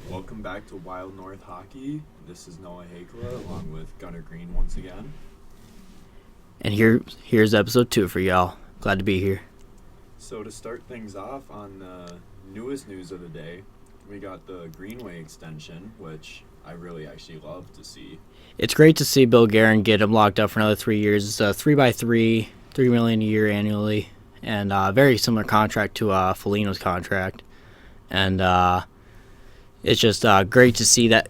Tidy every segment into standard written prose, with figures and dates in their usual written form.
Welcome back to Wild North Hockey. This is Noah Hakela along with Gunnar Green once again. And here's episode 2 for y'all. Glad to be here. So to start things off on the newest news of the day, we got the Greenway extension, which I really actually love to see. It's great to see Bill Guerin get him locked up for another 3 years. It's a 3x3, $3 million a year annually, and very similar contract to Foligno's contract. And it's just great to see that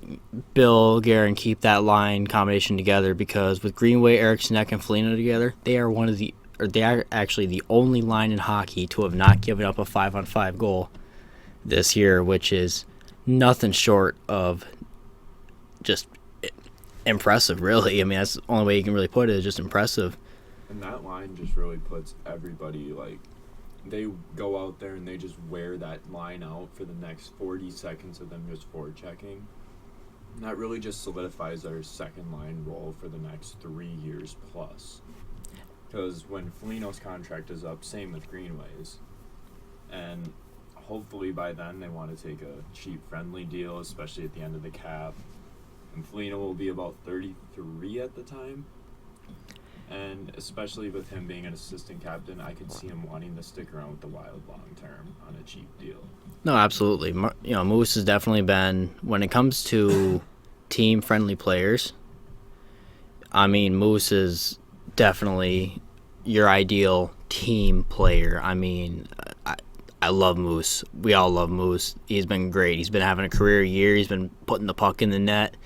Bill Guerin keep that line combination together, because with Greenway, Eriksson Ek, and Foligno together, they are actually the only line in hockey to have not given up a 5-on-5 goal this year, which is nothing short of just impressive, really. I mean, that's the only way you can really put it, is just impressive. And that line just really puts everybody, they go out there and they just wear that line out for the next 40 seconds of them just forechecking. And that really just solidifies our second line role for the next 3 years plus. Because when Foligno's contract is up, same with Greenway's. And hopefully by then they want to take a cheap friendly deal, especially at the end of the cap. And Foligno will be about 33 at the time. And especially with him being an assistant captain, I could see him wanting to stick around with the Wild long term on a cheap deal. No, absolutely. Moose has definitely been, when it comes to team-friendly players, I mean, Moose is definitely your ideal team player. I mean, I love Moose. We all love Moose. He's been great. He's been having a career year. He's been putting the puck in the net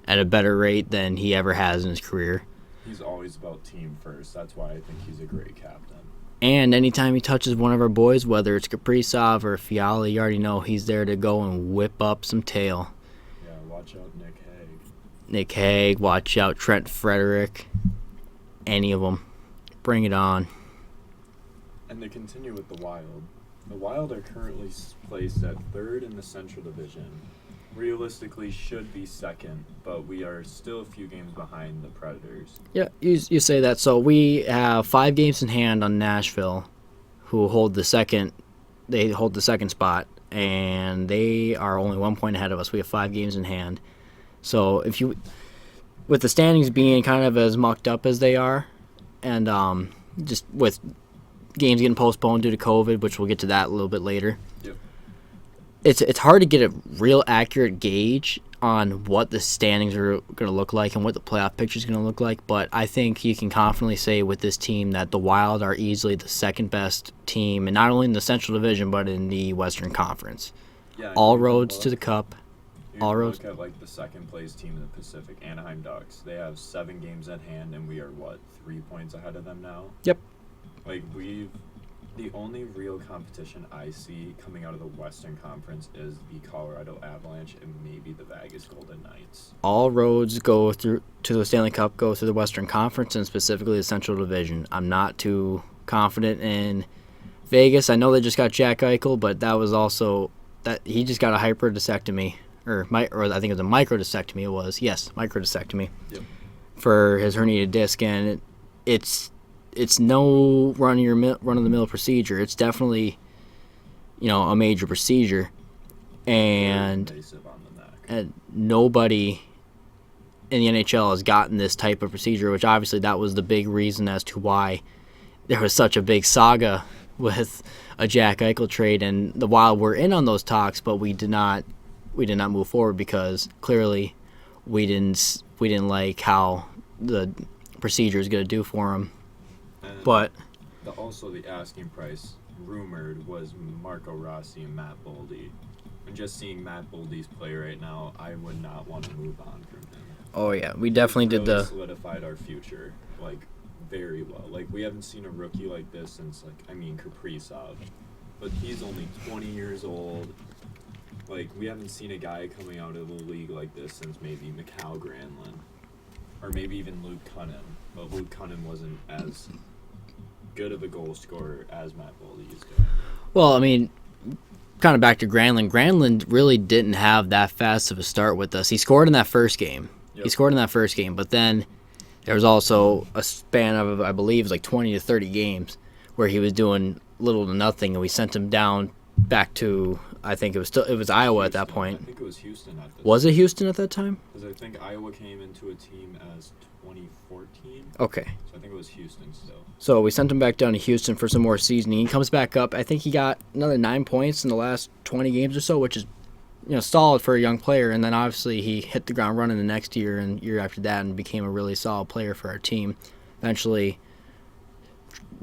at a better rate than he ever has in his career. He's always about team first. That's why I think he's a great captain. And anytime he touches one of our boys, whether it's Kaprizov or Fiala, you already know he's there to go and whip up some tail. Yeah, watch out Nick Hague, watch out Trent Frederick. Any of them. Bring it on. And to continue with the Wild are currently placed at third in the Central Division. Realistically should be second, but we are still a few games behind the Predators. Yeah, you say that. So we have 5 games in hand on Nashville, who hold the second. They hold the second spot, and they are only 1 point ahead of us. We have 5 games in hand. So with the standings being kind of as mucked up as they are, and just with games getting postponed due to COVID, which we'll get to that a little bit later. Yep. It's hard to get a real accurate gauge on what the standings are going to look like and what the playoff picture is going to look like, but I think you can confidently say with this team that the Wild are easily the second best team, and not only in the Central Division but in the Western Conference. Yeah, all roads to the Cup. All roads. Look at the second place team in the Pacific, Anaheim Ducks. They have 7 games at hand, and we are 3 points ahead of them now. Yep. The only real competition I see coming out of the Western Conference is the Colorado Avalanche and maybe the Vegas Golden Knights. All roads go through to the Stanley Cup, go through the Western Conference, and specifically the Central Division. I'm not too confident in Vegas. I know they just got Jack Eichel, but that was also that he just got a hyperodiscectomy, or I think it was a microdiscectomy. It was microdiscectomy. Yep. For his herniated disc, and it's no run-of-the-mill procedure. It's definitely, a major procedure, and nobody in the NHL has gotten this type of procedure, which obviously that was the big reason as to why there was such a big saga with a Jack Eichel trade, and the Wild were in on those talks, but we did not move forward because clearly we didn't like how the procedure is going to do for him. But also the asking price rumored was Marco Rossi and Matt Boldy. And just seeing Matt Boldy's play right now, I would not want to move on from him. Oh yeah, we definitely really solidified our future very well. We haven't seen a rookie like this since Kaprizov, but he's only 20 years old. We haven't seen a guy coming out of the league like this since maybe Mikhail Granlund, or maybe even Luke Cunningham. But Luke Cunningham wasn't as good of a goal scorer as Matt Boldy is doing. Well, I mean, kind of back to Granlund. Granlund really didn't have that fast of a start with us. He scored in that first game. Yep. But then there was also a span of, I believe, 20 to 30 games where he was doing little to nothing, and we sent him down back to, I think it was Iowa at that point. I think it was Houston at the time. Was it Houston at that time? Because I think Iowa came into a team as 2014. Okay. So I think it was Houston still. So we sent him back down to Houston for some more seasoning. He comes back up. I think he got another 9 points in the last 20 games or so, which is, solid for a young player. And then obviously he hit the ground running the next year and year after that and became a really solid player for our team. Eventually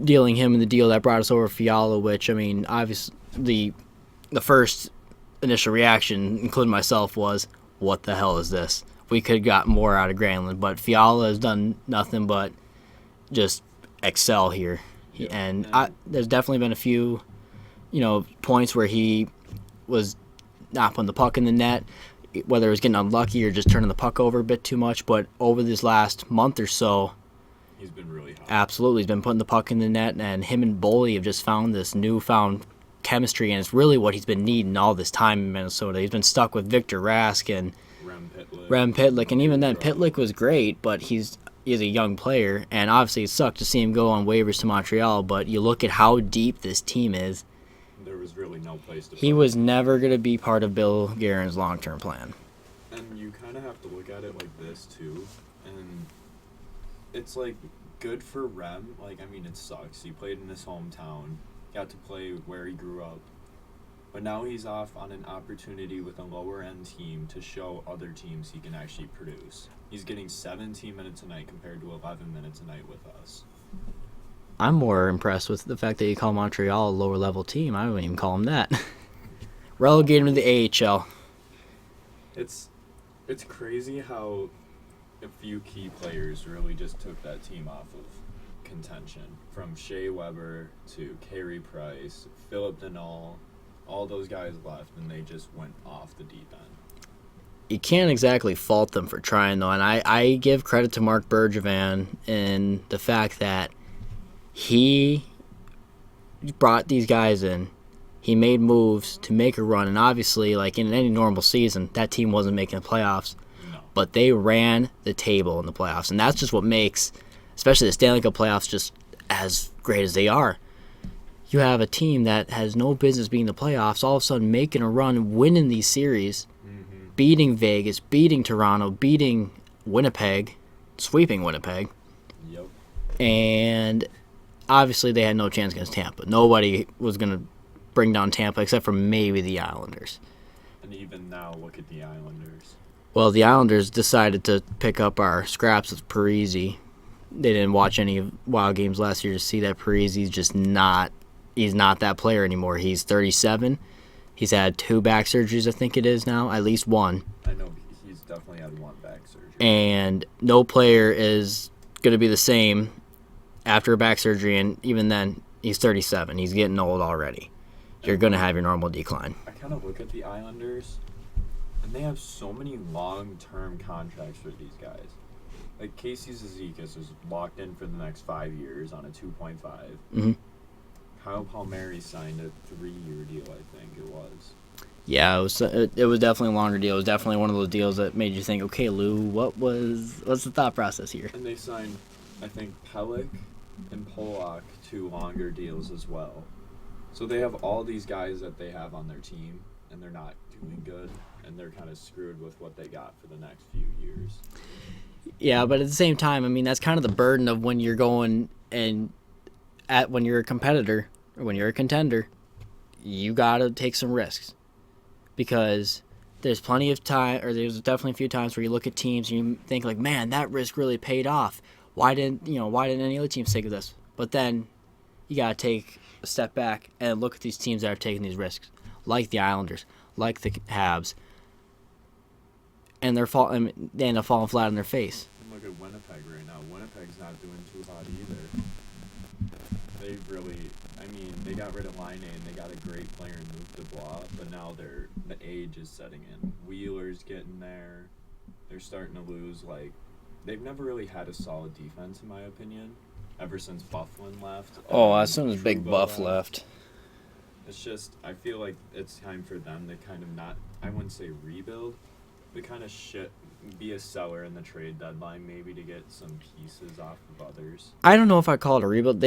dealing him in the deal that brought us over Fiala, which, obviously the first initial reaction, including myself, was, what the hell is this? We could have got more out of Granlund, but Fiala has done nothing but just excel here. Yeah. There's definitely been a few, points where he was not putting the puck in the net, whether it was getting unlucky or just turning the puck over a bit too much. But over this last month or so, he's been really hot. Absolutely, he's been putting the puck in the net, and him and Boley have just found this newfound chemistry, and it's really what he's been needing all this time in Minnesota. He's been stuck with Victor Rask and Rem Pitlick, and even then, Pitlick was great, but he's a young player, and obviously it sucked to see him go on waivers to Montreal, but you look at how deep this team is. There was really no place to He was never going to be part of Bill Guerin's long-term plan. And you kind of have to look at it like this, too, and it's, good for Rem. It sucks. He played in his hometown, got to play where he grew up, but now he's off on an opportunity with a lower-end team to show other teams he can actually produce. He's getting 17 minutes a night compared to 11 minutes a night with us. I'm more impressed with the fact that you call Montreal a lower-level team. I wouldn't even call him that. Relegate him to the AHL. It's crazy how a few key players really just took that team off of contention. From Shea Weber to Carey Price, Philip Denault, all those guys left, and they just went off the deep end. You can't exactly fault them for trying, though, and I give credit to Mark Bergevin in the fact that he brought these guys in. He made moves to make a run, and obviously, in any normal season, that team wasn't making the playoffs. No. But they ran the table in the playoffs, and that's just what makes, especially the Stanley Cup playoffs, just as great as they are. You have a team that has no business being in the playoffs, all of a sudden making a run, winning these series, beating Vegas, beating Toronto, beating Winnipeg, sweeping Winnipeg. Yep. And obviously they had no chance against Tampa. Nobody was going to bring down Tampa except for maybe the Islanders. And even now, look at the Islanders. Well, the Islanders decided to pick up our scraps with Parise. They didn't watch any Wild games last year to see that Parise's just not... He's not that player anymore. He's 37. He's had 2 back surgeries, I think it is now, at least one. I know he's definitely had 1 back surgery. And no player is going to be the same after a back surgery, and even then, he's 37. He's getting old already. You're going to have your normal decline. I kind of look at the Islanders, and they have so many long-term contracts for these guys. Casey Zizekas is locked in for the next 5 years on a 2.5. Mm-hmm. Kyle Palmieri signed a 3-year deal, I think it was. Yeah, it was definitely a longer deal. It was definitely one of those deals that made you think, okay, Lou, what's the thought process here? And they signed, I think, Pellick and Pollock 2 longer deals as well. So they have all these guys that they have on their team, and they're not doing good, and they're kind of screwed with what they got for the next few years. Yeah, but at the same time, that's kind of the burden of when you're going and when you're a competitor or when you're a contender, you got to take some risks. Because there's plenty of time, or there's definitely a few times where you look at teams and you think man, that risk really paid off. Why didn't any other teams think of this? But then you got to take a step back and look at these teams that are taking these risks, like the Islanders, like the Habs, and they end up falling flat on their face. And look at Winnipeg right now. Winnipeg's not doing too hot either. They really, they got rid of Line A and they got a great player in Luke Dubois, but now the age is setting in. Wheeler's getting there. They're starting to lose. They've never really had a solid defense, in my opinion, ever since Bufflin left. As soon as Big Buff left. It's just, I feel like it's time for them to kind of not, I wouldn't say rebuild, but kind of be a seller in the trade deadline, maybe to get some pieces off of others. I don't know if I call it a rebuild.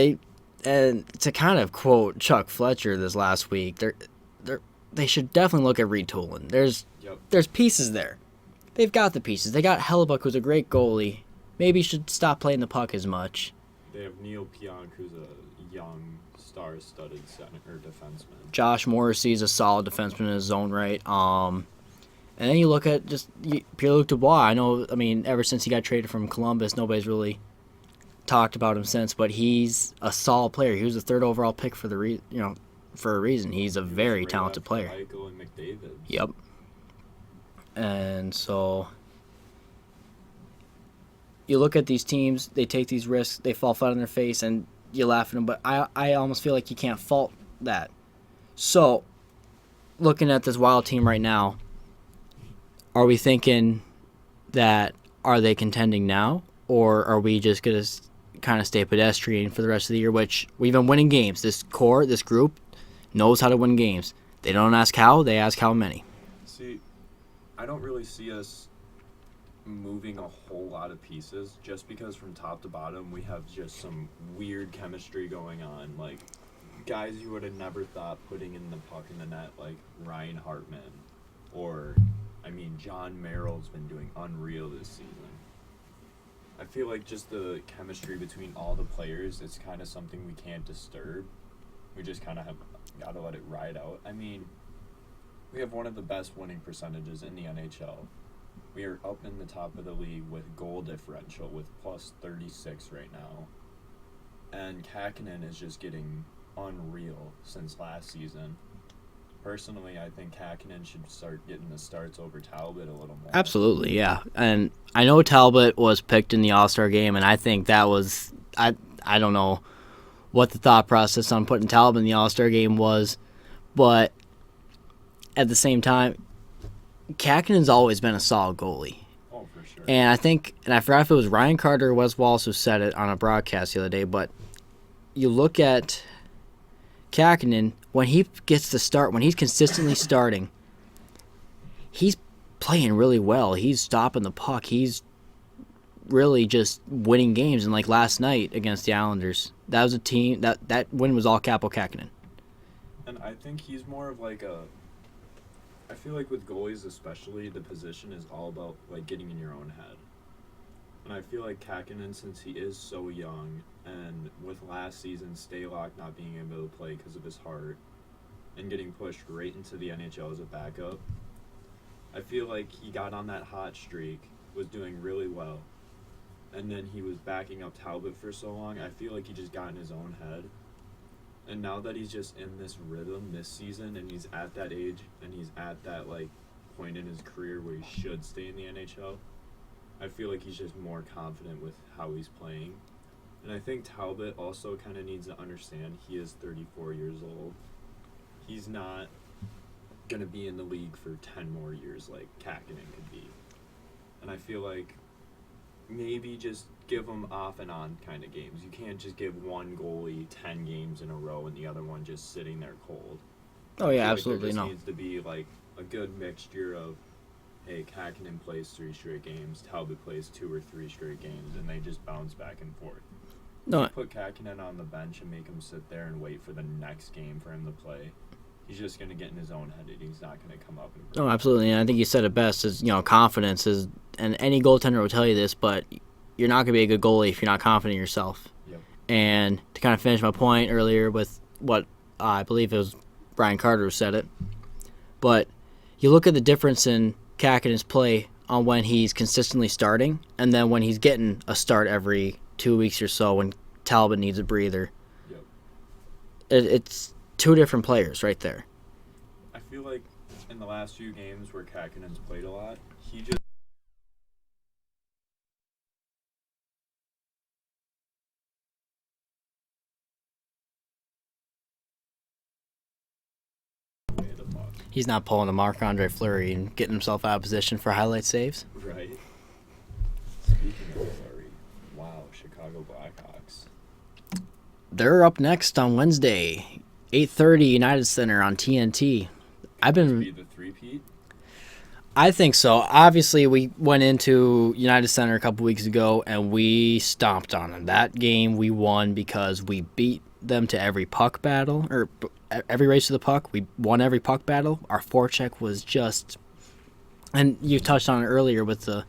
And to kind of quote Chuck Fletcher this last week, they should definitely look at retooling. Yep. There's pieces there. They've got the pieces. They got Hellebuck, who's a great goalie. Maybe should stop playing the puck as much. They have Neil Pionk, who's a young, star-studded center or defenseman. Josh Morrissey's a solid defenseman in his own right. And then you look at just Pierre-Luc Dubois. I mean, ever since he got traded from Columbus, nobody's really talked about him since. But he's a solid player. He was the 3rd overall pick for for a reason. He's a very talented player. Eichel and McDavid. Yep. And so you look at these teams, they take these risks, they fall flat on their face, and you laugh at them. But I almost feel like you can't fault that. So, looking at this Wild team right now, are we thinking that are they contending now, or are we just going to kind of stay pedestrian for the rest of the year, which we've been winning games. This group knows how to win games. They don't ask how, they ask how many. See, I don't really see us moving a whole lot of pieces just because from top to bottom we have just some weird chemistry going on. Like, guys you would have never thought putting in the puck in the net, like Ryan Hartman. Or, John Merrill's been doing unreal this season. I feel like just the chemistry between all the players, it's kind of something we can't disturb. We just kind of have got to let it ride out. We have one of the best winning percentages in the NHL. We are up in the top of the league with goal differential with plus 36 right now. And Kakkonen is just getting unreal since last season. Personally, I think Kakkonen should start getting the starts over Talbot a little more. Absolutely, yeah. And I know Talbot was picked in the All-Star game, and I think that was I don't know what the thought process on putting Talbot in the All-Star game was, but at the same time, Kakkonen's always been a solid goalie. Oh, for sure. And I think, and I forgot if it was Ryan Carter or Wes Wallace who said it on a broadcast the other day, but you look at Kakkonen, when he gets the start, when he's consistently starting, he's playing really well. He's stopping the puck. He's really just winning games. And like last night against the Islanders, that was a team, that win was all Capo Kakkonen. And I think he's more of like I feel like with goalies especially, the position is all about like getting in your own head. And I feel like Kakkonen, since he is so young, and with last season Stalock not being able to play because of his heart, and getting pushed right into the NHL as a backup, I feel like he got on that hot streak, was doing really well, and then he was backing up Talbot for so long. I feel like he just got in his own head. And now that he's just in this rhythm this season, and he's at that age, and he's at that like point in his career where he should stay in the NHL, I feel like he's just more confident with how he's playing. And I think Talbot also kind of needs to understand he is 34 years old. He's not going to be in the league for 10 more years like Kakkonen could be. And I feel like maybe just give him off and on kind of games. You can't just give one goalie 10 games in a row and the other one just sitting there cold. Oh, yeah, absolutely. There just needs to be like a good mixture of, hey, Kakkonen plays 3 straight games, Talbot plays 2 or 3 straight games, and they just bounce back and forth. No, Put Kakkonen on the bench and make him sit there and wait for the next game for him to play. He's just going to get in his own head and he's not going to come up and no, absolutely. And I think you said it best is, confidence is, and any goaltender will tell you this, but you're not going to be a good goalie if you're not confident in yourself. Yep. And to kind of finish my point earlier with what I believe it was Brian Carter who said it, but you look at the difference in Kakkonen's play on when he's consistently starting and then when he's getting a start every 2 weeks or so when Talbot needs a breather. Yep. It's two different players right there. I feel like in the last few games where Kakkonen's played a lot, he just He's not pulling a Marc-Andre Fleury and getting himself out of position for highlight saves. Right. Speaking of Fleury, wow, Chicago Blackhawks. They're up next on Wednesday, 8:30 United Center on TNT. Be the three-peat? I think so. Obviously, we went into United Center a couple weeks ago and we stomped on them. That game we won because we beat them to every puck battle or every race to the puck. We won every puck battle. Our forecheck was just, and you touched on it earlier with the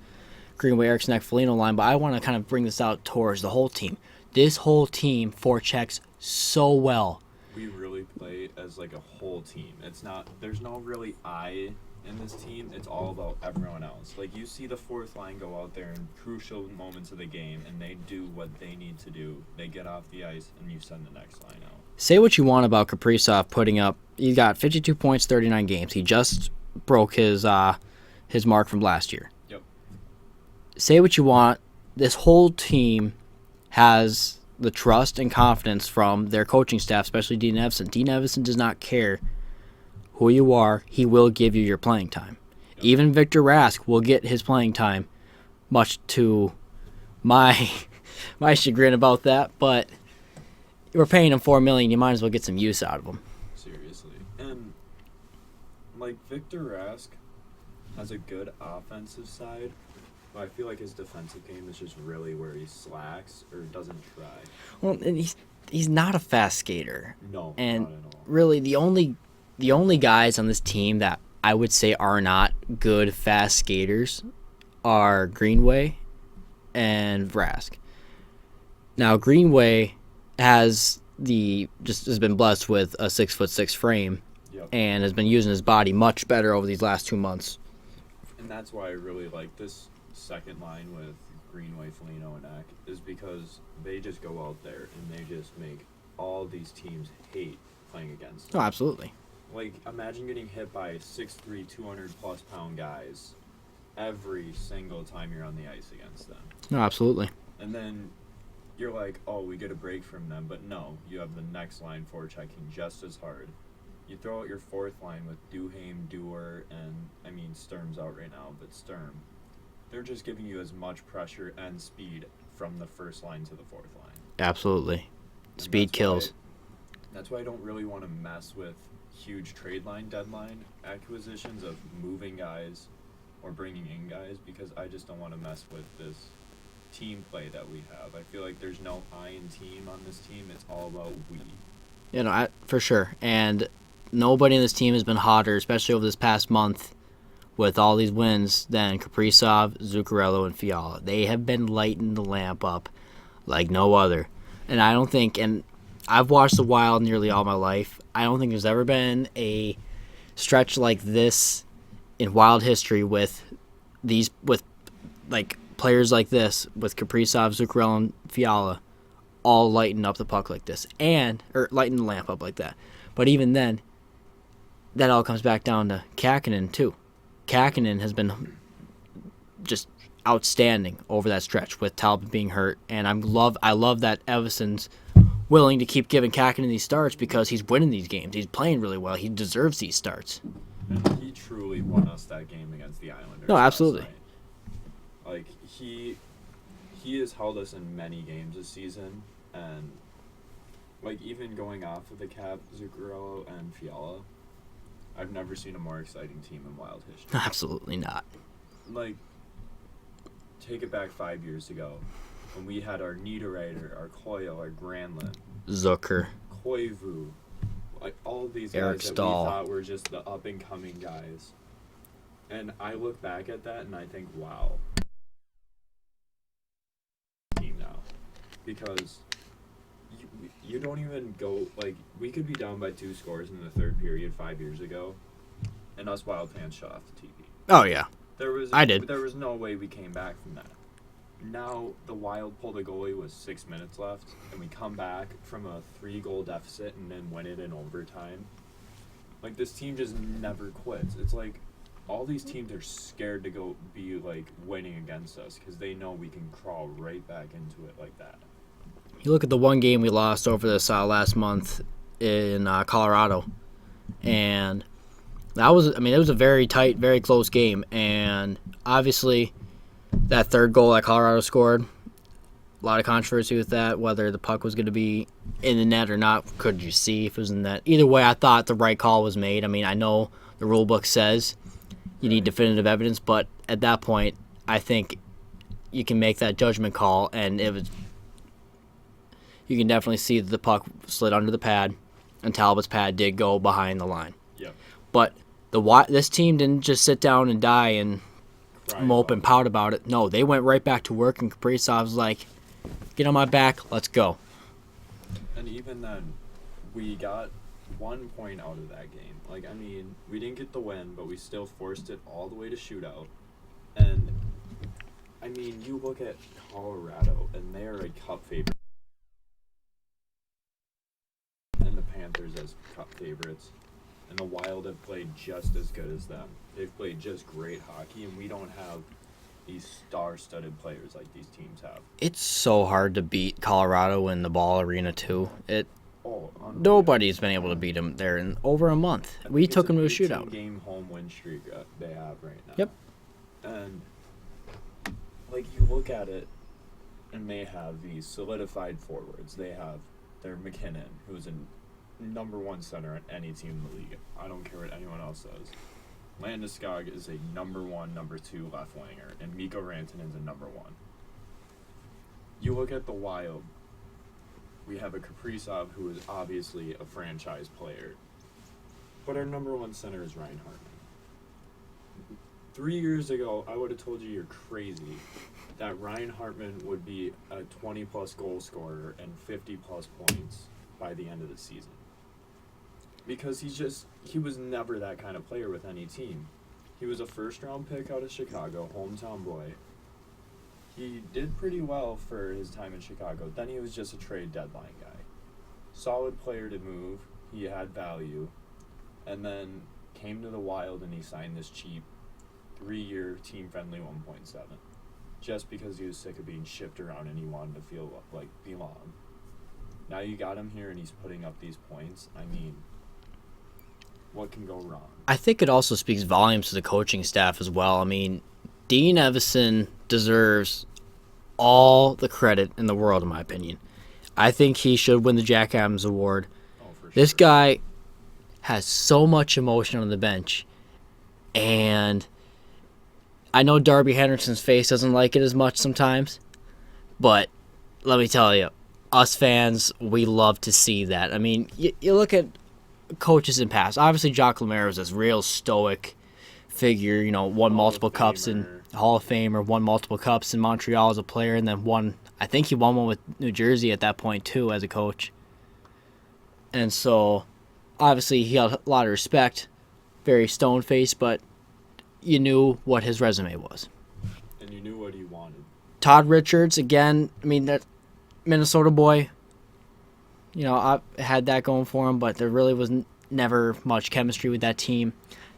Greenway, Eriksson, Foligno line, but I want to kind of bring this out towards the whole team. This whole team forechecks so well. We really play as like a whole team. It's not, there's no really I in this team. It's all about everyone else. Like, you see the fourth line go out there in crucial moments of the game, and they do what they need to do. They get off the ice, and you send the next line out. Say what you want about Kaprizov putting up. He got 52 points, 39 games. He just broke his mark from last year. Yep. Say what you want. This whole team has the trust and confidence from their coaching staff, especially Dean Evison. Dean Evison does not care who you are. He will give you your playing time. Yep. Even Victor Rask will get his playing time, much to my chagrin about that, but we're paying him $4 million. You might as well get some use out of him. Seriously. And, like, Victor Rask has a good offensive side, but I feel like his defensive game is just really where he slacks or doesn't try. Well, and he's not a fast skater. No, and not at all. Really, the only guys on this team that I would say are not good fast skaters are Greenway and Rask. Now, Greenway has been blessed with a 6'6" frame, yep, and has been using his body much better over these last 2 months. And that's why I really like this second line with Greenway, Foligno, and Eck, is because they just go out there and they just make all these teams hate playing against them. Oh, absolutely. Like, imagine getting hit by 6'3", 200-plus pound guys every single time you're on the ice against them. No, absolutely. And then you're like, oh, we get a break from them. But no, you have the next line forechecking just as hard. You throw out your fourth line with Duhaime, Dewar, and, Sturm's out right now, but Sturm. They're just giving you as much pressure and speed from the first line to the fourth line. Absolutely. Speed kills. That's why I don't really want to mess with huge trade line deadline acquisitions of moving guys or bringing in guys, because I just don't want to mess with this team play that we have. I feel like there's no I in team on this team. It's all about we. For sure. And nobody in this team has been hotter, especially over this past month with all these wins, than Kaprizov, Zuccarello, and Fiala. They have been lighting the lamp up like no other. And I don't think, and I've watched the Wild nearly all my life, I don't think there's ever been a stretch like this in Wild history with players like this, with Kaprizov, Zuccarello, and Fiala, all lighting up the puck like this, or lighting the lamp up like that. But even then, that all comes back down to Kähkönen too. Kähkönen has been just outstanding over that stretch with Talbot being hurt, and I love that Evison's willing to keep giving Kähkönen these starts because he's winning these games. He's playing really well. He deserves these starts. And he truly won us that game against the Islanders. No, absolutely. Like, he has held us in many games this season, and like, even going off of the cap, Zuccarello and Fiala, I've never seen a more exciting team in Wild history. Absolutely not. Like, take it back 5 years ago when we had our Niederreiter, our Coyle, our Granlund, Zucker, Koivu, like all of these Eric guys Stahl. that we thought were just the up and coming guys. And I look back at that and I think, wow, team now, because you don't even go, like, we could be down by 2 scores in the third period 5 years ago, and us Wild fans shut off the TV. Oh yeah, There was no way we came back from that. Now the Wild pulled a goalie with 6 minutes left, and we come back from a 3-goal deficit and then win it in overtime. Like, this team just never quits. It's like all these teams are scared to go be like winning against us because they know we can crawl right back into it like that. You look at the one game we lost over this last month in Colorado, and it was a very tight, very close game, and obviously that third goal that Colorado scored, a lot of controversy with that, whether the puck was going to be in the net or not. Could you see if it was in the net? Either way, I thought the right call was made. I mean, I know the rule book says you need definitive evidence, but at that point, I think you can make that judgment call, and you can definitely see that the puck slid under the pad, and Talbot's pad did go behind the line. Yep. But this team didn't just sit down and die and mope and pout about it. No, they went right back to work, and Kaprizov was like, get on my back, let's go. And even then, we got 1 point out of that game. Like, I mean, we didn't get the win, but we still forced it all the way to shootout. And, I mean, you look at Colorado, and they are a cup favorite. And the Panthers as cup favorites. And the Wild have played just as good as them. They've played just great hockey, and we don't have these star-studded players like these teams have. It's so hard to beat Colorado in the Ball Arena, too. Nobody's been able to beat them there in over a month. We took them to a shootout. Game home win streak they have right now. Yep. And, like, you look at it, and they have these solidified forwards. They have their McKinnon, who's a number 1 center on any team in the league. I don't care what anyone else says. Landeskog is a number 1, number 2 left winger, and Mikko Rantanen's a number 1. You look at the Wild, we have a Kaprizov who is obviously a franchise player, but our number 1 center is Ryan Hartman. 3 years ago, I would have told you you're crazy that Ryan Hartman would be a 20-plus goal scorer and 50-plus points by the end of the season. Because he was never that kind of player with any team. He was a first-round pick out of Chicago, hometown boy. He did pretty well for his time in Chicago. Then he was just a trade deadline guy. Solid player to move. He had value. And then came to the Wild and he signed this cheap 3-year team-friendly 1.7. Just because he was sick of being shipped around and he wanted to feel like belong. Now you got him here and he's putting up these points. I mean, what can go wrong? I think it also speaks volumes to the coaching staff as well. I mean, Dean Evison deserves all the credit in the world, in my opinion. I think he should win the Jack Adams Award. Oh, for sure. This guy has so much emotion on the bench, and I know Darby Henderson's face doesn't like it as much sometimes, but let me tell you, us fans, we love to see that. I mean, you look at coaches in past. Obviously, Jacques Lemaire was this real stoic figure, won multiple cups in Hall of Fame, or won multiple cups in Montreal as a player, and then I think he won one with New Jersey at that point too as a coach. And so obviously he had a lot of respect, very stone-faced, but you knew what his resume was. And you knew what he wanted. Todd Richards, again, I mean, that Minnesota boy, I had that going for him, but there really was never much chemistry with that team.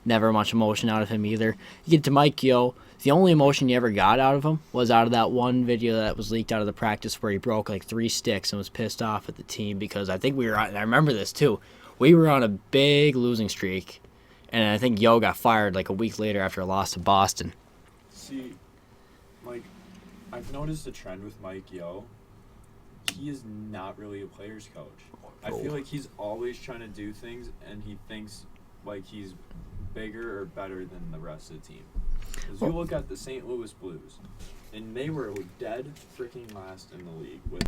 Never much emotion out of him either. You get to Mike Yeo, the only emotion you ever got out of him was out of that one video that was leaked out of the practice where he broke like 3 sticks and was pissed off at the team because I think I remember this too, we were on a big losing streak, and I think Yeo got fired like a week later after a loss to Boston. See, I've noticed a trend with Mike Yeo. He is not really a player's coach. I feel like he's always trying to do things, and he thinks like he's bigger or better than the rest of the team. As you look at the St. Louis Blues, and they were dead freaking last in the league with.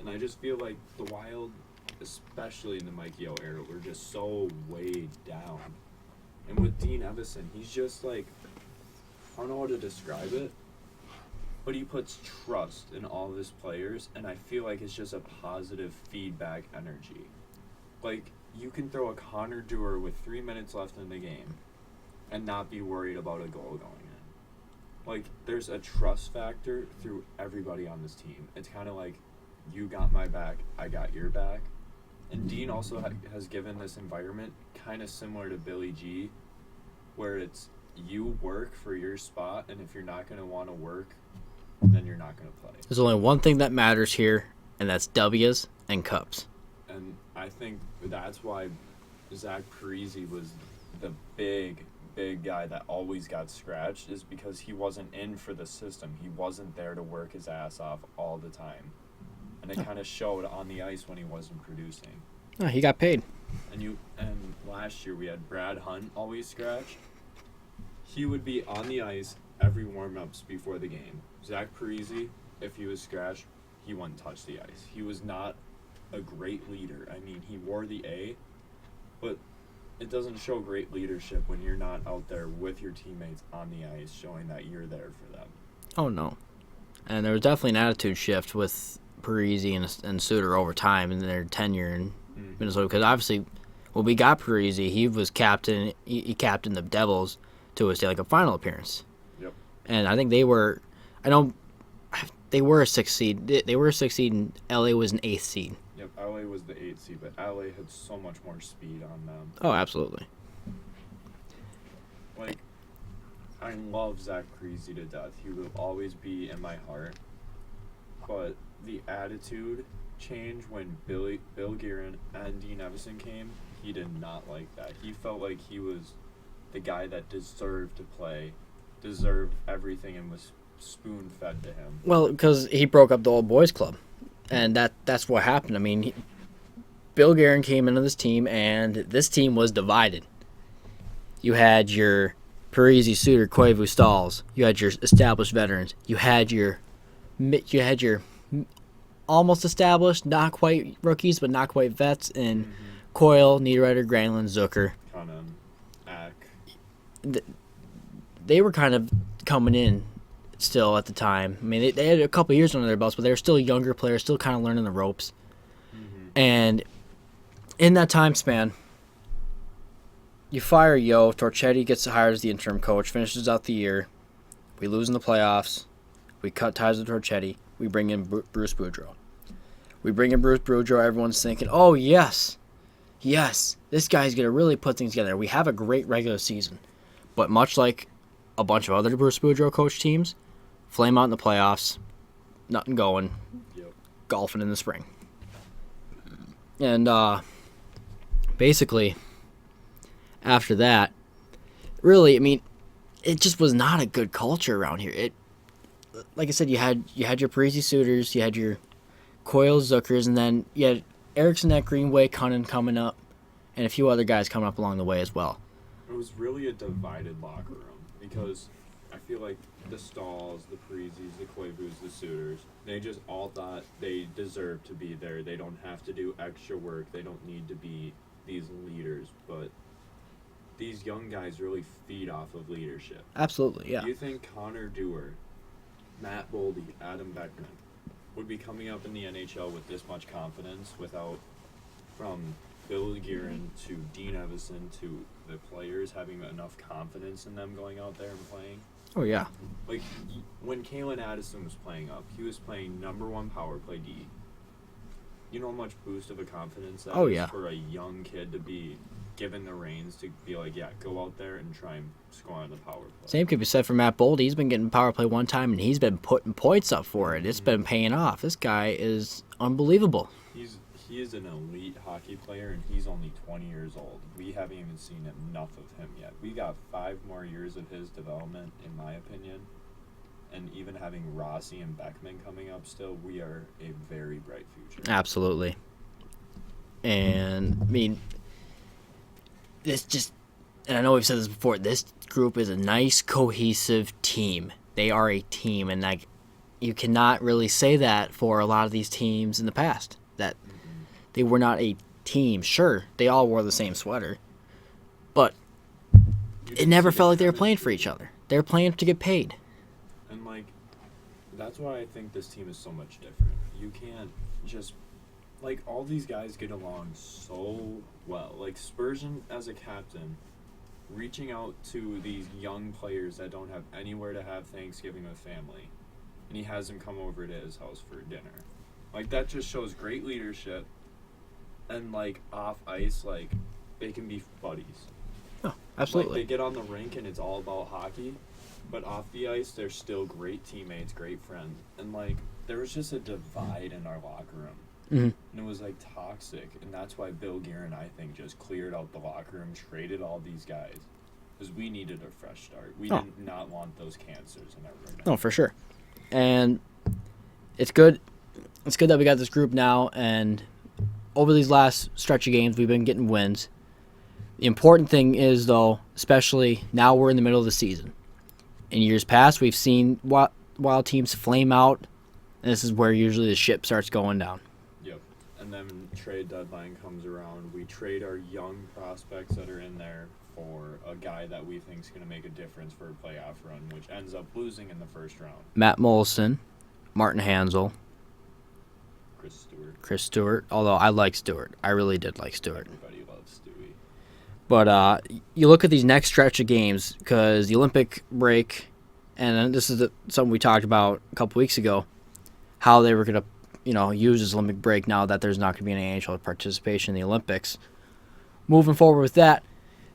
And I just feel like the Wild, especially in the Mike Yeo era, were just so weighed down. And with Dean Evison, he's just like, I don't know how to describe it, but he puts trust in all of his players, and I feel like it's just a positive feedback energy. Like, you can throw a Connor Dewar with 3 minutes left in the game and not be worried about a goal going in. Like, there's a trust factor through everybody on this team. It's kind of like, you got my back, I got your back. And Dean also has given this environment kind of similar to Billy G, where it's you work for your spot, and if you're not going to want to work, then you're not going to play. There's only one thing that matters here, and that's W's and cups. And I think that's why Zach Parise was the big guy that always got scratched, is because he wasn't in for the system. He wasn't there to work his ass off all the time. And it kind of showed on the ice when he wasn't producing. Oh, he got paid. And last year we had Brad Hunt always scratched. He would be on the ice every warm-ups before the game. Zach Parise, if he was scratched, he wouldn't touch the ice. He was not a great leader. I mean, he wore the A, but it doesn't show great leadership when you're not out there with your teammates on the ice showing that you're there for them. Oh, no. And there was definitely an attitude shift with Parise and Suter over time in their tenure in Minnesota. Because obviously, when we got Parise, he was captain. He captained the Devils to a Stanley Cup final appearance. Yep. And I think they were a 6th seed. They were a 6th seed, and LA was an 8th seed. Yep, LA was the 8th seed, but LA had so much more speed on them. Oh, absolutely. Like, I love Zach Parise to death. He will always be in my heart. But the attitude change when Bill Guerin and Dean Evason came, he did not like that. He felt like he was the guy that deserved to play, deserved everything, and was spoon-fed to him. Well, because he broke up the old boys club, and that's what happened. I mean, Bill Guerin came into this team, and this team was divided. You had your Parise, Suter, Koivu, Stalls. You had your established veterans. You had your almost established, not quite rookies, but not quite vets in Coyle, Niederreiter, Granlund, Zucker. Cunningham, Ack. They were kind of coming in still at the time. I mean, they had a couple years under their belts, but they were still younger players, still kind of learning the ropes. And in that time span, you fire Yo, Torchetti gets hired as the interim coach, finishes out the year. We lose in the playoffs. We cut ties with Torchetti. We bring in Bruce Boudreau. Everyone's thinking, oh, yes, this guy's going to really put things together. We have a great regular season. But much like a bunch of other Bruce Boudreau coach teams, flame out in the playoffs, nothing going, golfing in the spring. And basically, after that, really, I mean, it just was not a good culture around here. Like I said, you had your Parise Suters, you had your Coyle Zuckers, and then you had Erickson at Greenway, Cunningham coming up, and a few other guys coming up along the way as well. It was really a divided locker room because I feel like the Stalls, the Parises, the Koivus, the Suters, they just all thought they deserved to be there. They don't have to do extra work. They don't need to be these leaders. But these young guys really feed off of leadership. Absolutely, yeah. Do you think Connor Dewar, Matt Boldy, Adam Beckman would be coming up in the NHL with this much confidence without, from Bill Guerin to Dean Evason to the players having enough confidence in them going out there and playing? Oh, yeah. Like, when Kalen Addison was playing up, he was playing number one power play D. You know how much boost of a confidence that is for a young kid to be given the reins to be like, yeah, go out there and try and score on the power play. Same could be said for Matt Boldy. He's been getting power play one time, and he's been putting points up for it. It's been paying off. This guy is unbelievable. He is an elite hockey player, and he's only 20 years old. We haven't even seen enough of him yet. We got 5 more years of his development, in my opinion. And even having Rossi and Beckman coming up still, we are a very bright future. Absolutely. And, I mean, this just, and I know we've said this before, this group is a nice, cohesive team. They are a team, and like, you cannot really say that for a lot of these teams in the past, that they were not a team. Sure, they all wore the same sweater, but it never felt like they were playing for each other. They were playing to get paid. And, like, that's why I think this team is so much different. You can't just, like, all these guys get along so well. Like, Spurgeon as a captain, reaching out to these young players that don't have anywhere to have Thanksgiving with family, and he has them come over to his house for dinner. Like, that just shows great leadership. And, like, off ice, like, they can be buddies. Oh, absolutely. Like, they get on the rink and it's all about hockey, but off the ice, they're still great teammates, great friends. And, like, there was just a divide in our locker room. And it was, like, toxic. And that's why Bill Guerin, I think, just cleared out the locker room, traded all these guys. Because we needed a fresh start. We did not want those cancers in our room. No, for sure. And it's good. It's good that we got this group now, and over these last stretch of games, we've been getting wins. The important thing is, though, especially now we're in the middle of the season, In years past, we've seen wild teams flame out, and this is where usually the ship starts going down. Yep. And then trade deadline comes around. We trade our young prospects that are in there for a guy that we think is going to make a difference for a playoff run, which ends up losing in the first round. Matt Mollison, Martin Hansel, Chris Stewart. Although I like Stewart. I really did like Stewart. Everybody loves Stewie. But you look at these next stretch of games, because the Olympic break, and this is something we talked about a couple weeks ago, how they were going to use this Olympic break now that there's not going to be any NHL participation in the Olympics. Moving forward with that,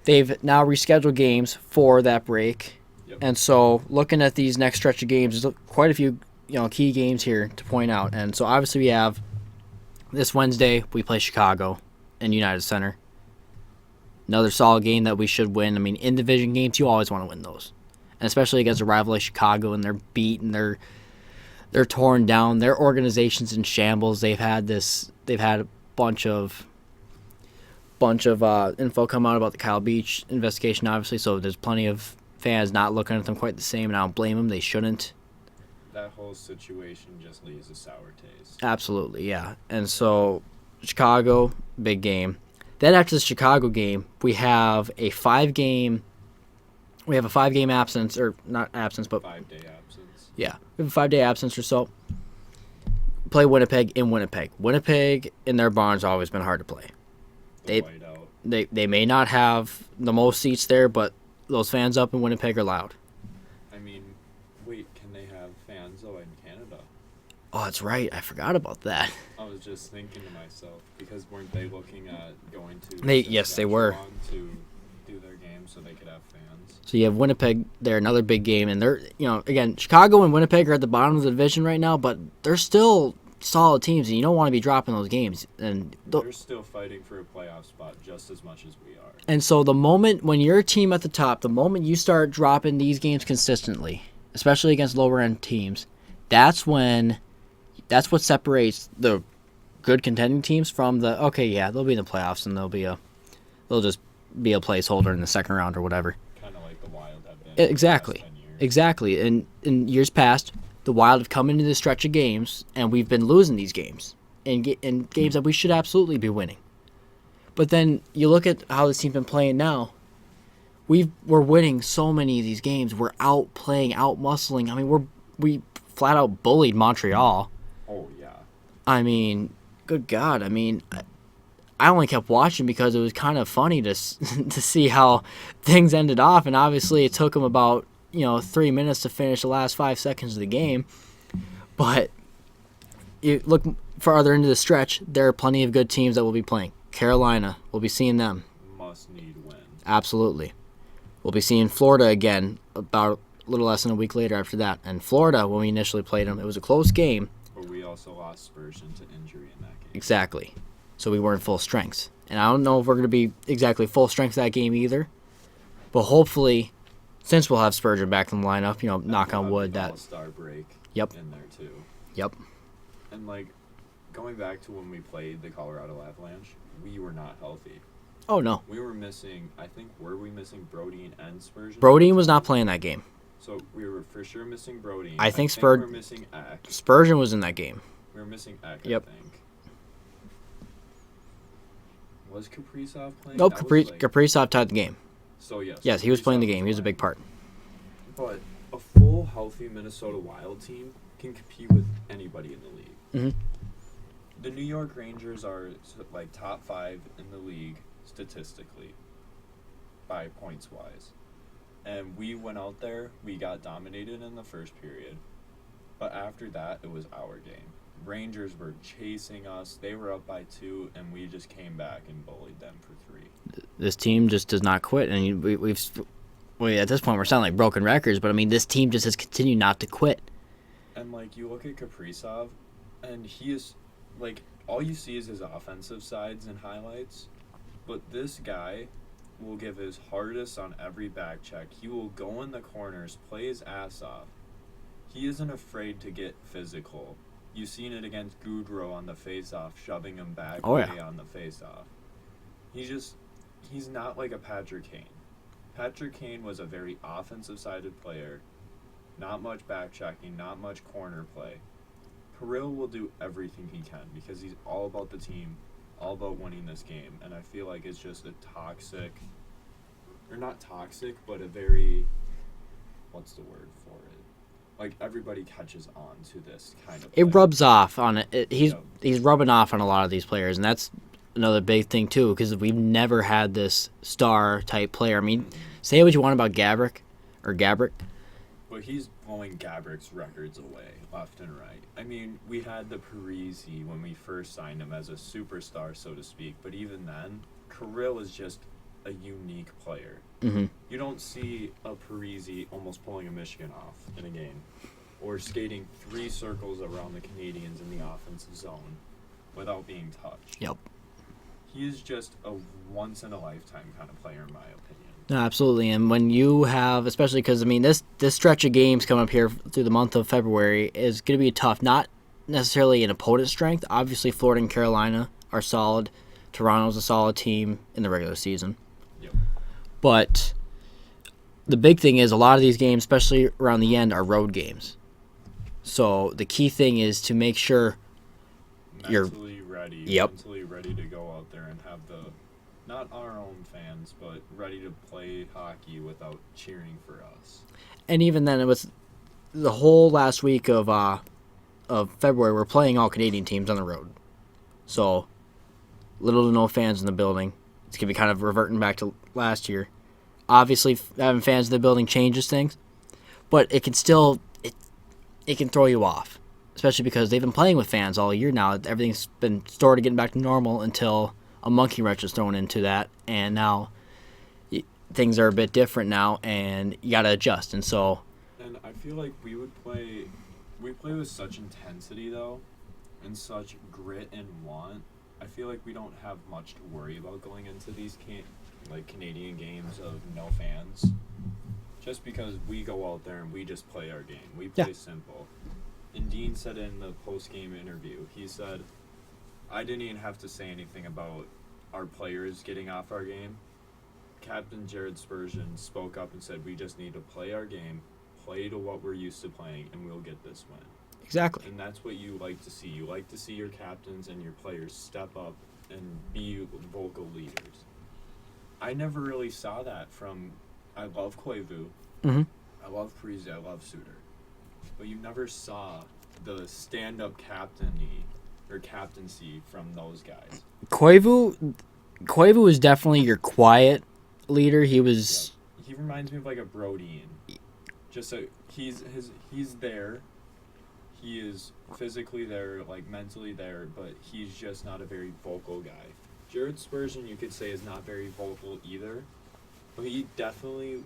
they've now rescheduled games for that break. Yep. And so looking at these next stretch of games, there's quite a few key games here to point out. And so obviously we have this Wednesday, we play Chicago in United Center. Another solid game that we should win. I mean, in division games, you always want to win those. And especially against a rival like Chicago, and they're beat and they're torn down. Their organization's in shambles. They've had a bunch of info come out about the Kyle Beach investigation, obviously, so there's plenty of fans not looking at them quite the same, and I don't blame them. They shouldn't. That whole situation just leaves a sour taste. Absolutely, yeah. And so Chicago, big game. Then after the Chicago game, we have a 5-game absence, or not absence, but 5-day absence. Yeah, we have a 5-day absence or so. Play Winnipeg in Winnipeg. Winnipeg in their barn's always been hard to play. They may not have the most seats there, but those fans up in Winnipeg are loud. I mean, wait, can they have fans though in Canada? Oh, that's right. I forgot about that. I was just thinking to myself, because weren't they looking at going to Yes, they were. To do their game so they could have fans? So you have Winnipeg there, another big game, and they're again, Chicago and Winnipeg are at the bottom of the division right now, but they're still solid teams, and you don't want to be dropping those games. And they're still fighting for a playoff spot just as much as we are. And so the moment when you're a team at the top, the moment you start dropping these games consistently, especially against lower end teams, that's what separates the good contending teams from the they'll be in the playoffs and they'll just be a placeholder in the second round or whatever. Kind of like the Wild have been. Exactly. And in years past, the Wild have come into this stretch of games, and we've been losing these games in games that we should absolutely be winning. But then you look at how this team's been playing now. We're winning so many of these games. We're outplaying, outmuscling. I mean, we flat out bullied Montreal. Oh yeah. I mean, good God. I mean, I only kept watching because it was kind of funny to see how things ended off, and obviously it took them about 3 minutes to finish the last 5 seconds of the game. But you look farther into the stretch, there are plenty of good teams that will be playing. Carolina, we'll be seeing them. Must-need win. Absolutely. We'll be seeing Florida again about a little less than a week later after that. And Florida, when we initially played them, it was a close game. But we also lost Spurgeon to injury in that game. Exactly. So we weren't full strength. And I don't know if we're going to be exactly full strength that game either. But hopefully, since we'll have Spurgeon back in the lineup, knock on wood, that All-Star break Yep. in there too. Yep. And going back to when we played the Colorado Avalanche, we were not healthy. Oh no. We were missing, were we missing Brodeen and Spurgeon? Brodeen was not playing that game. So we were for sure missing Brodeen. I think we were missing Eck. Spurgeon was in that game. We were missing Eck, Yep. I think. Was Kaprizov playing? Nope, Kaprizov tied the game. So yes. Yes, he was playing the game. He was a big part. But a full, healthy Minnesota Wild team can compete with anybody in the league. Mm-hmm. The New York Rangers are top 5 in the league statistically, by points wise. And we went out there, we got dominated in the first period. But after that, it was our game. Rangers were chasing us. They were up by 2, and we just came back and bullied them for 3. This team just does not quit, and we've at this point we're sounding like broken records. But I mean, this team just has continued not to quit. And you look at Kaprizov, and he is all you see is his offensive sides and highlights. But this guy will give his hardest on every back check. He will go in the corners, play his ass off. He isn't afraid to get physical. You've seen it against Goudreau on the face-off, shoving him back on the face-off. He's not like a Patrick Kane. Patrick Kane was a very offensive-sided player. not much back checking, not much corner play. Kirill will do everything he can because he's all about the team, all about winning this game. And I feel like it's just a toxic, or not toxic, but a very, what's the word for it? Like, everybody catches on to this kind of play. It rubs off on it. He's rubbing off on a lot of these players, and that's another big thing, too, because we've never had this star-type player. I mean, say what you want about Gabrick. But he's blowing Gabrick's records away left and right. I mean, we had the Parisi when we first signed him as a superstar, so to speak. But even then, Kirill is just a unique player. Mm-hmm. You don't see a Parisi almost pulling a Michigan off in a game, or skating 3 circles around the Canadians in the offensive zone without being touched. Yep. He is just a once-in-a-lifetime kind of player, in my opinion. No, absolutely. And when you have, especially because, I mean, this stretch of games coming up here through the month of February is going to be tough. Not necessarily an opponent strength. Obviously, Florida and Carolina are solid. Toronto's a solid team in the regular season. Yep. But the big thing is a lot of these games, especially around the end, are road games. So the key thing is to make sure mentally ready. Yep. Mentally ready to go out there and have not our own fans, but ready to play hockey without cheering for us. And even then, it was the whole last week of February. We're playing all Canadian teams on the road, so little to no fans in the building. It's gonna be kind of reverting back to last year. Obviously, having fans in the building changes things, but it can still it can throw you off, especially because they've been playing with fans all year now. Everything's been sort of getting back to normal until a monkey wrench is thrown into that, and now things are a bit different now, and you got to adjust. And so, and I feel like we play with such intensity though, and such grit and want. I feel like we don't have much to worry about going into these Canadian games of no fans, just because we go out there and we just play our game. We play simple. And Dean said in the post-game interview, he said, I didn't even have to say anything about our players getting off our game. Captain Jared Spurgeon spoke up and said, we just need to play our game, play to what we're used to playing, and we'll get this win. Exactly. And that's what you like to see. You like to see your captains and your players step up and be vocal leaders. I never really saw that from, I love Koivu, I love Parisi, I love Suter. But you never saw the stand-up captaincy from those guys. Koivu was definitely your quiet leader. He was. Yep. He reminds me of like a Brodian. Just so he's there. He is physically there, like mentally there, but he's just not a very vocal guy. Jared Spurgeon, you could say, is not very vocal either, but he definitely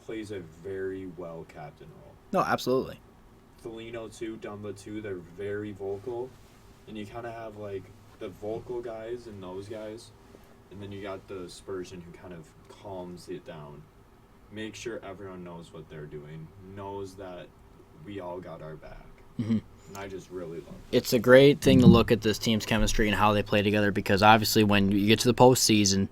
plays a very well captain role. No, absolutely. Foligno too, Dumba too, they're very vocal, and you kind of have like the vocal guys and those guys, and then you got the Spurgeon who kind of calms it down, make sure everyone knows what they're doing, knows that we all got our back. Mm-hmm. And I just really love it. It's a great thing to look at this team's chemistry and how they play together, because obviously when you get to the postseason,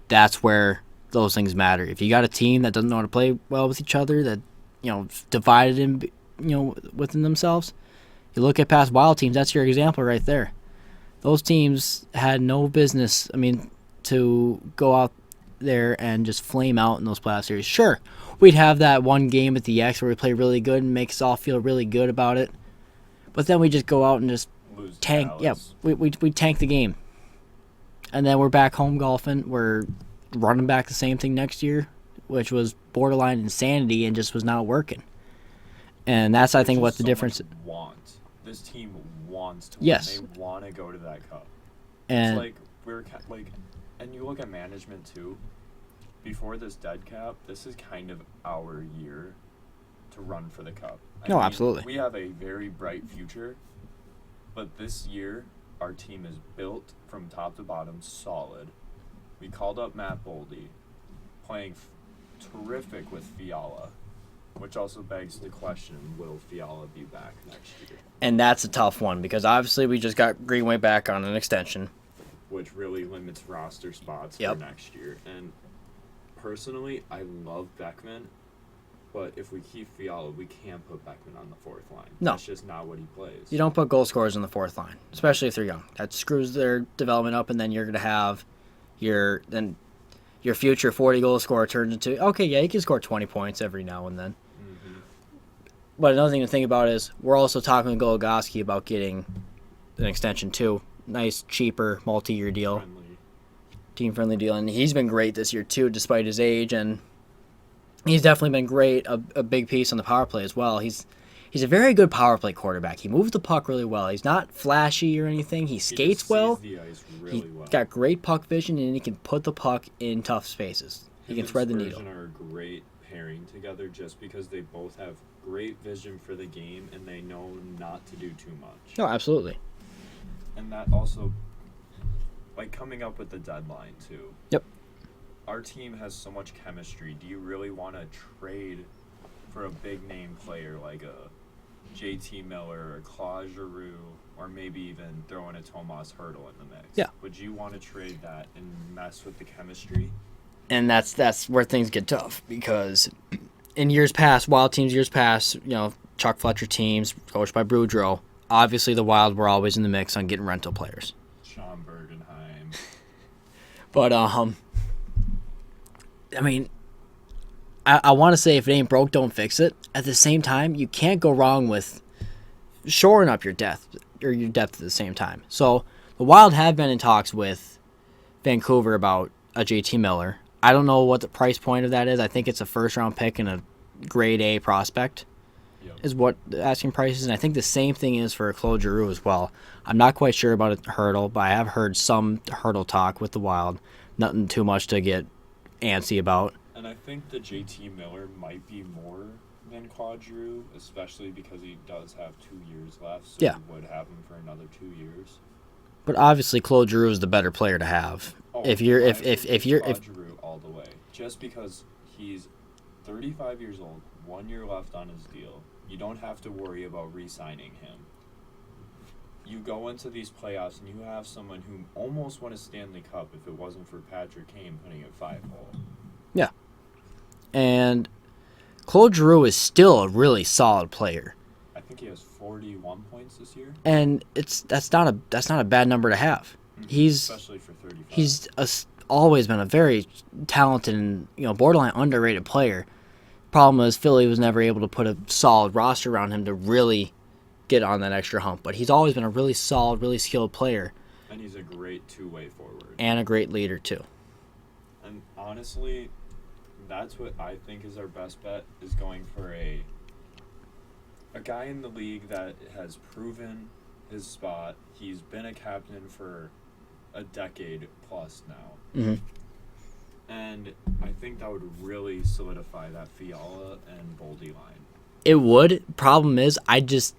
that's where those things matter. If you got a team that doesn't know how to play well with each other, that divided in within themselves, you look at past Wild teams. That's your example right there. Those teams had no business. To go out there and just flame out in those playoff series. Sure, we'd have that one game at the X where we play really good and make us all feel really good about it. But then we just go out and just Lose tank. Dallas. Yeah, we tank the game. And then we're back home golfing. We're running back the same thing next year, which was borderline insanity and just was not working. And that's, I think, what the difference is. This team wants to win. Yes. They want to go to that cup. And It's and you look at management too. Before this dead cap, this is kind of our year to run for the cup. Absolutely. We have a very bright future, but this year our team is built from top to bottom solid. We called up Matt Boldy, playing terrific with Fiala, which also begs the question, will Fiala be back next year? And that's a tough one, because obviously we just got Greenway back on an extension, which really limits roster spots for next year. And personally, I love Beckman, But if we keep Fiala, we can't put Beckman on the fourth line. No. That's just not what he plays. You don't put goal scorers on the fourth line, especially if they're young. That screws their development up, and then you're going to have your future 40-goal scorer turns into, okay, yeah, he can score 20 points every now and then. Mm-hmm. But another thing to think about is we're also talking to Goligoski about getting an extension too. Nice, cheaper, multi-year deal. Team-friendly deal. And he's been great this year too, despite his age, and he's definitely been great, a big piece on the power play as well. He's a very good power play quarterback. He moves the puck really well. He's not flashy or anything. He skates well. Sees the ice really well. He's got great puck vision, and he can put the puck in tough spaces. He can thread the needle. Him and Spurgeon are a great pairing together just because they both have great vision for the game and they know not to do too much. No, absolutely. And that also, like, coming up with the deadline too. Yep. Our team has so much chemistry. Do you really want to trade for a big name player like a JT Miller or Claude Giroux, or maybe even throw in a Tomas Hertl in the mix? Yeah. Would you want to trade that and mess with the chemistry? And that's where things get tough, because in years past, Wild teams years past, Chuck Fletcher teams coached by Boudreau, obviously the Wild were always in the mix on getting rental players. Sean Bergenheim. But I mean, I want to say if it ain't broke, don't fix it. At the same time, you can't go wrong with shoring up your depth at the same time. So the Wild have been in talks with Vancouver about a JT Miller. I don't know what the price point of that is. I think it's a first-round pick and a grade A prospect is what the asking price is. And I think the same thing is for Claude Giroux as well. I'm not quite sure about a Hertl, but I have heard some Hertl talk with the Wild. Nothing too much to get antsy about. And I think the JT Miller might be more than Claude Giroux, especially because he does have 2 years left, so yeah. we would have him for another 2 years. But obviously, Claude Giroux is the better player to have. If you're Claude Giroux all the way, just because he's 35 years old, 1 year left on his deal, you don't have to worry about re-signing him. You go into these playoffs and you have someone who almost won a Stanley Cup if it wasn't for Patrick Kane putting it 5-hole. Yeah. And Claude Giroux is still a really solid player. I think he has 41 points this year. And that's not a bad number to have. Mm-hmm. Especially for 35. He's always been a very talented and borderline underrated player. Problem is Philly was never able to put a solid roster around him to really get on that extra hump. But he's always been a really solid, really skilled player. And he's a great two-way forward. And a great leader too. And honestly, that's what I think is our best bet, is going for a guy in the league that has proven his spot. He's been a captain for a decade plus now. Mm-hmm. And I think that would really solidify that Fiala and Boldy line. It would. Problem is, because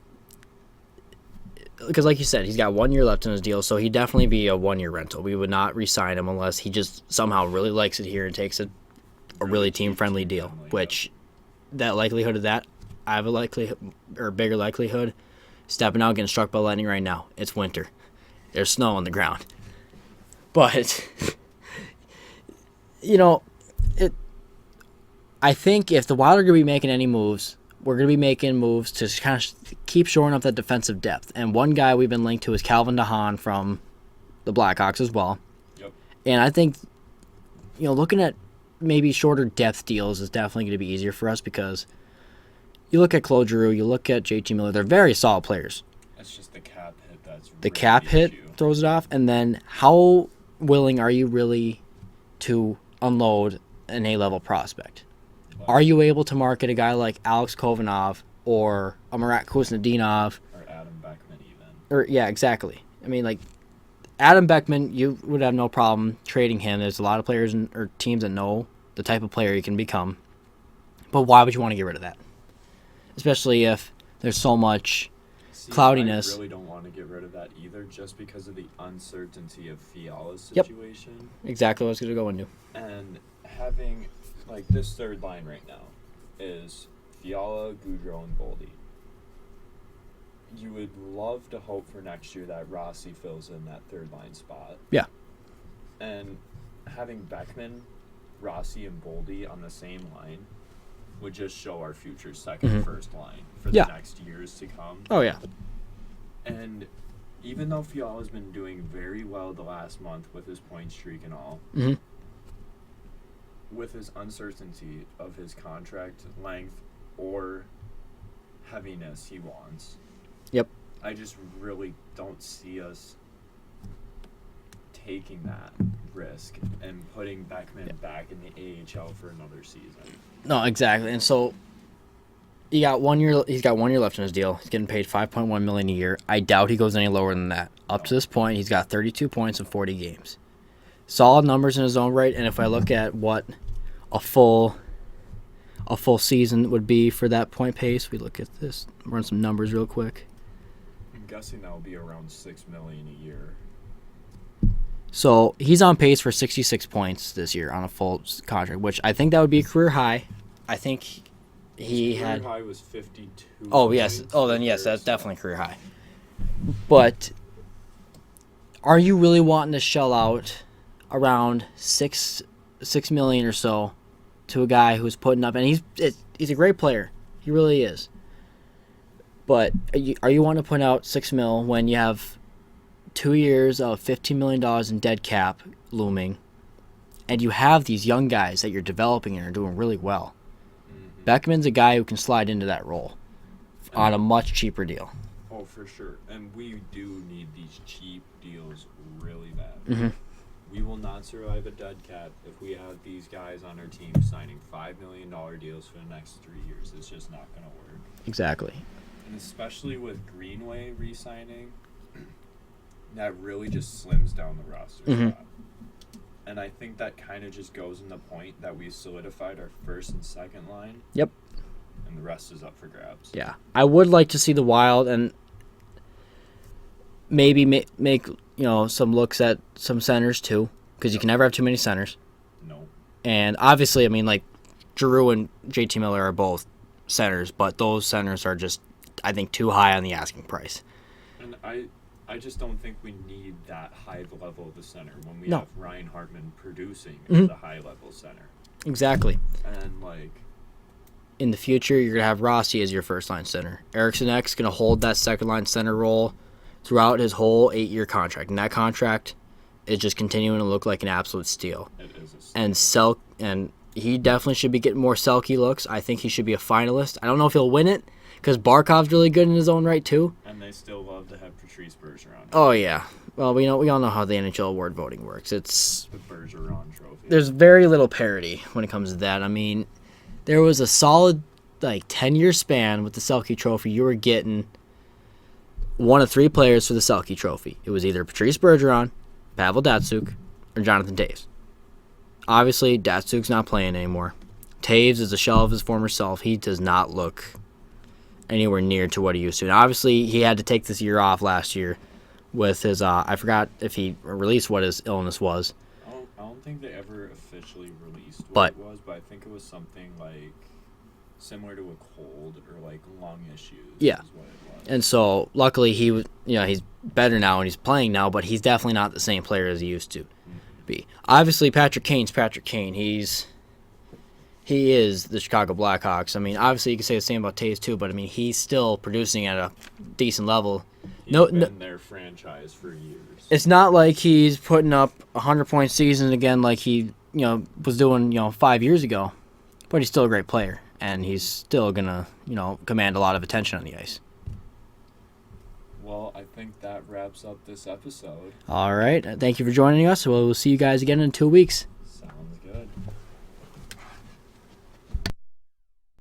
like you said, he's got 1 year left in his deal, so he'd definitely be a 1 year rental. We would not re-sign him unless he just somehow really likes it here and takes a really team-friendly deal, which that likelihood of that, I have a bigger likelihood stepping out getting struck by lightning right now. It's winter. There's snow on the ground. But, I think if the Wild are going to be making any moves, we're going to be making moves to kind of keep shoring up that defensive depth. And one guy we've been linked to is Calvin DeHaan from the Blackhawks as well. Yep. And I think, looking at maybe shorter depth deals is definitely going to be easier for us, because you look at Claude Giroux, you look at JT Miller, they're very solid players. It's just the cap hit that's the cap hit throws it off. And then how willing are you really to unload an A-level prospect? Are you able to market a guy like Alex Kovanov or a Marat Kuznetsov? Or Adam Beckman even. Or, yeah, exactly. I mean, like, Adam Beckman, you would have no problem trading him. There's a lot of players or teams that know the type of player he can become. But why would you want to get rid of that? Especially if there's so much cloudiness. I really don't want to get rid of that either, just because of the uncertainty of Fiala's situation. Yep. Exactly what I was going to go into. And having, like, this third line right now is Fiala, Gaudreau, and Boldy. You would love to hope for next year that Rossi fills in that third line spot. Yeah. And having Beckman, Rossi, and Boldy on the same line, would just show our future second, first line for the next years to come. Oh, yeah. And even though Fiala's been doing very well the last month with his point streak and all, with his uncertainty of his contract length or heaviness he wants, I just really don't see us taking that risk and putting Beckman back in the AHL for another season. No, exactly. And so he's got 1 year left in his deal. He's getting paid $5.1 million a year. I doubt he goes any lower than that. Up to this point, he's got 32 points in 40 games. Solid numbers in his own right, and if I look at what a full season would be for that point pace, we look at this, run some numbers real quick. I'm guessing that will be around $6 million a year. So he's on pace for 66 points this year on a full contract, which I think that would be a career high. I think he had. Career high was 52. Oh yes. Oh then yes, that's definitely career high. But are you really wanting to shell out around $6 million or so to a guy who's putting up, and he's a great player, he really is. But are you wanting to put out $6 million when you have 2 years of $15 million in dead cap looming, and you have these young guys that you're developing and are doing really well? Beckman's a guy who can slide into that role on a much cheaper deal. Oh, for sure. And we do need these cheap deals really bad. We will not survive a dead cap if we have these guys on our team signing $5 million deals for the next 3 years. It's just not going to work. Exactly. And especially with Greenway re-signing, that really just slims down the roster spot. And I think that kind of just goes in the point that we solidified our first and second line. Yep. And the rest is up for grabs. Yeah. I would like to see the Wild and maybe make some looks at some centers too, because you can never have too many centers. No. And obviously, I mean, like, Giroux and JT Miller are both centers, but those centers are just, I think, too high on the asking price. And I just don't think we need that high level of a center when we No. have Ryan Hartman producing as a high level center. Exactly. And like in the future, you're gonna have Rossi as your first line center. Eriksson Ek's gonna hold that second line center role throughout his whole 8-year contract, and that contract is just continuing to look like an absolute steal. It is a steal. And he definitely should be getting more Selke looks. I think he should be a finalist. I don't know if he'll win it, because Barkov's really good in his own right too. And they still love to have Patrice Bergeron. Oh yeah. Well, we all know how the NHL award voting works. It's the Bergeron trophy. There's very little parity when it comes to that. I mean, there was a solid 10-year span with the Selke trophy. You were getting one of 3 players for the Selke trophy. It was either Patrice Bergeron, Pavel Datsyuk, or Jonathan Toews. Obviously, Datsyuk's not playing anymore. Toews is a shell of his former self. He does not look anywhere near to what he used to. And obviously, he had to take this year off last year with his, I forgot if he released what his illness was. I don't think they ever officially released what it was, but I think it was something similar to a cold or lung issues. Yeah. Is what it was. And so, luckily, he was, he's better now and he's playing now, but he's definitely not the same player as he used to be. Obviously, Patrick Kane's Patrick Kane. He is the Chicago Blackhawks. I mean, obviously, you can say the same about Toews too, but I mean, he's still producing at a decent level. He's been their franchise for years. It's not like he's putting up 100-point seasons again like he was doing 5 years ago, but he's still a great player, and he's still gonna command a lot of attention on the ice. Well, I think that wraps up this episode. All right. Thank you for joining us. We'll see you guys again in 2 weeks.